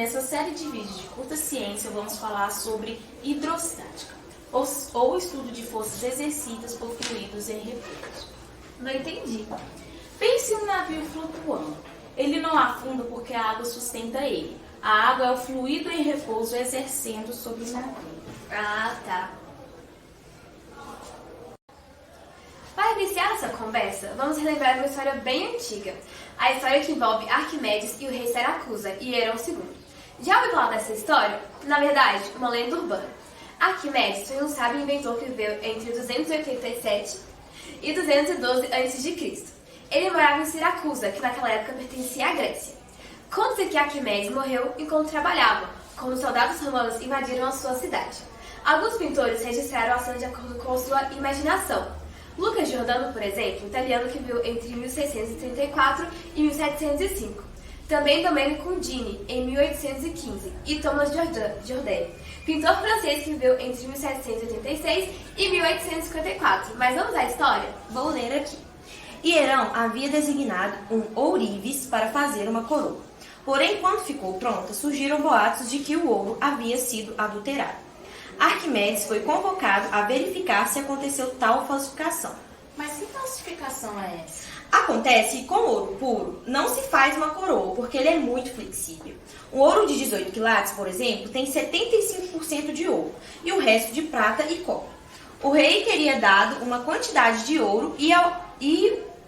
Nessa série de vídeos de curta ciência, vamos falar sobre hidrostática, ou estudo de forças exercidas por fluidos em repouso. Não entendi. Pense em um navio flutuando. Ele não afunda porque a água sustenta ele. A água é o fluido em repouso exercendo sobre o navio. Ah, tá. Para iniciar essa conversa, vamos relembrar uma história bem antiga. A história que envolve Arquimedes e o rei Siracusa, e Herão II. Já ouviu falar dessa história? Na verdade, uma lenda urbana. Arquimedes foi um sábio inventor que viveu entre 287 e 212 a.C. Ele morava em Siracusa, que naquela época pertencia à Grécia. Conta-se que Arquimedes morreu enquanto trabalhava, quando os soldados romanos invadiram a sua cidade. Alguns pintores registraram a cena de acordo com sua imaginação. Lucas Giordano, por exemplo, italiano que viveu entre 1634 e 1705. Também Domenico Undine, em 1815, e Thomas Jordan, pintor francês que viveu entre 1786 e 1854. Mas vamos à história? Vou ler aqui. Hierão havia designado um ourives para fazer uma coroa. Porém, quando ficou pronta, surgiram boatos de que o ouro havia sido adulterado. Arquimedes foi convocado a verificar se aconteceu tal falsificação. Mas que falsificação é essa? Acontece que com ouro puro não se faz uma coroa, porque ele é muito flexível. Um ouro de 18 quilates, por exemplo, tem 75% de ouro e o resto de prata e cobre. O rei teria dado uma quantidade de ouro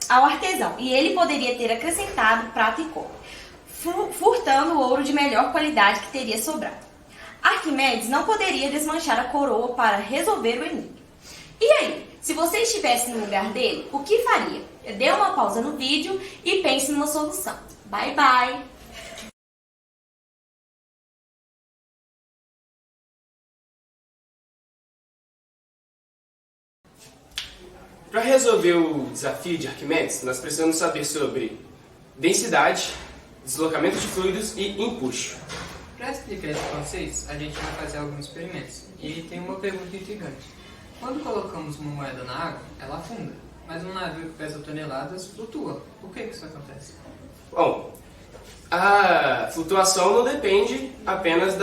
ao artesão, e ele poderia ter acrescentado prata e cobre, furtando o ouro de melhor qualidade que teria sobrado. Arquimedes não poderia desmanchar a coroa para resolver o enigma. E aí, se você estivesse no lugar dele, o que faria? Dê uma pausa no vídeo e pense numa solução. Bye, bye! Para resolver o desafio de Arquimedes, nós precisamos saber sobre densidade, deslocamento de fluidos e empuxo. Para explicar isso para vocês, a gente vai fazer alguns experimentos. E tem uma pergunta intrigante. Quando colocamos uma moeda na água, ela afunda. Mas um navio que pesa toneladas flutua. Por que isso acontece? Bom, a flutuação não depende apenas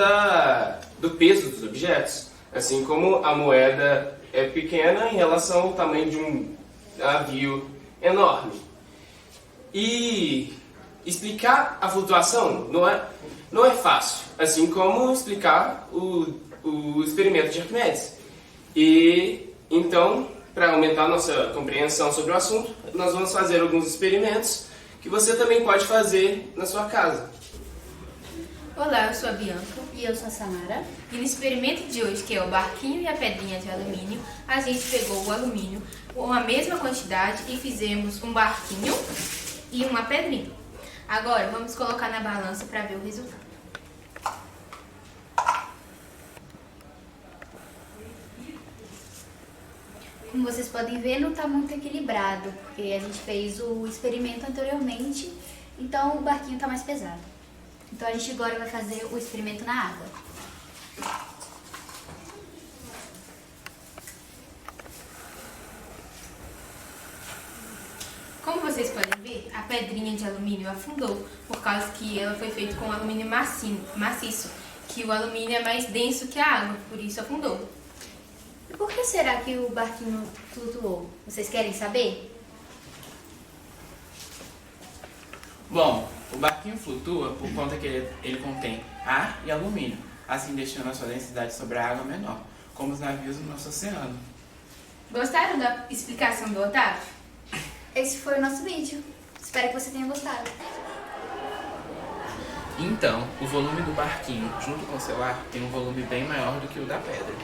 do peso dos objetos. Assim como a moeda é pequena em relação ao tamanho de um navio enorme. E explicar a flutuação não é fácil, assim como explicar o experimento de Arquimedes. E então, para aumentar a nossa compreensão sobre o assunto, nós vamos fazer alguns experimentos que você também pode fazer na sua casa. Olá, eu sou a Bianca. E eu sou a Samara. E no experimento de hoje, que é o barquinho e a pedrinha de alumínio, a gente pegou o alumínio com a mesma quantidade e fizemos um barquinho e uma pedrinha. Agora, vamos colocar na balança para ver o resultado. Como vocês podem ver, não está muito equilibrado, porque a gente fez o experimento anteriormente, então o barquinho está mais pesado. Então a gente agora vai fazer o experimento na água. Como vocês podem ver, a pedrinha de alumínio afundou, por causa que ela foi feita com alumínio maciço, que o alumínio é mais denso que a água, por isso afundou. E por que será que o barquinho flutuou? Vocês querem saber? Bom, o barquinho flutua por conta que ele contém ar e alumínio, assim deixando a sua densidade sobre a água menor, como os navios no nosso oceano. Gostaram da explicação do Otávio? Esse foi o nosso vídeo. Espero que você tenha gostado. Então, o volume do barquinho, junto com seu ar, tem um volume bem maior do que o da pedra.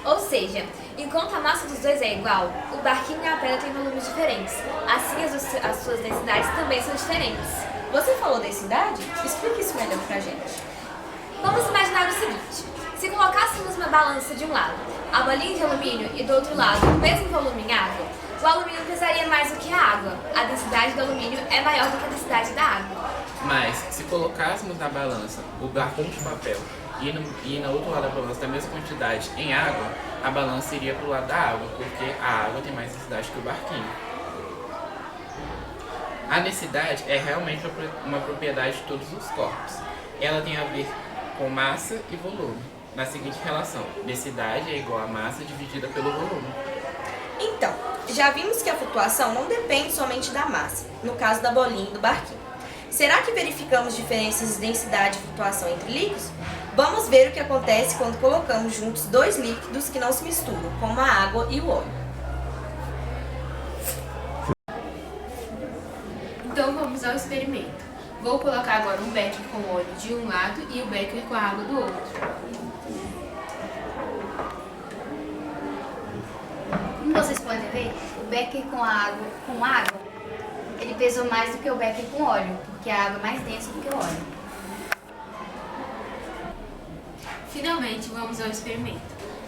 Ou seja, enquanto a massa dos dois é igual, o barquinho e a pedra têm volumes diferentes. Assim, as suas densidades também são diferentes. Você falou densidade? Explique isso melhor pra gente. Vamos imaginar o seguinte: se colocássemos uma balança de um lado a bolinha de alumínio e do outro lado o mesmo volume em água, o alumínio pesaria mais do que a água. A densidade do alumínio é maior do que a densidade da água. Mas, se colocássemos na balança o barquinho de papel e no outro lado da balança da mesma quantidade em água, a balança iria para o lado da água, porque a água tem mais densidade que o barquinho. A densidade é realmente uma propriedade de todos os corpos. Ela tem a ver com massa e volume, na seguinte relação: densidade é igual a massa dividida pelo volume. Então, já vimos que a flutuação não depende somente da massa, no caso da bolinha e do barquinho. Será que verificamos diferenças de densidade e flutuação entre líquidos? Vamos ver o que acontece quando colocamos juntos dois líquidos que não se misturam, como a água e o óleo. Então vamos ao experimento. Vou colocar agora um becker com óleo de um lado e o becker com a água do outro. Como vocês podem ver, o becker com água, ele pesou mais do que o becker com óleo, porque a água é mais densa do que o óleo. Finalmente vamos ao experimento.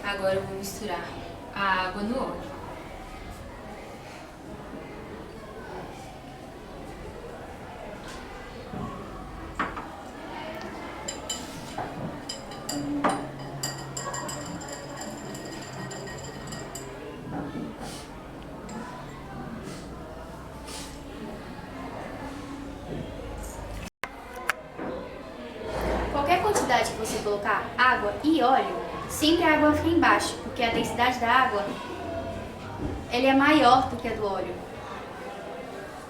Agora eu vou misturar a água no óleo. Qualquer quantidade que você colocar água e óleo, sempre a água fica embaixo, porque a densidade da água ele é maior do que a do óleo.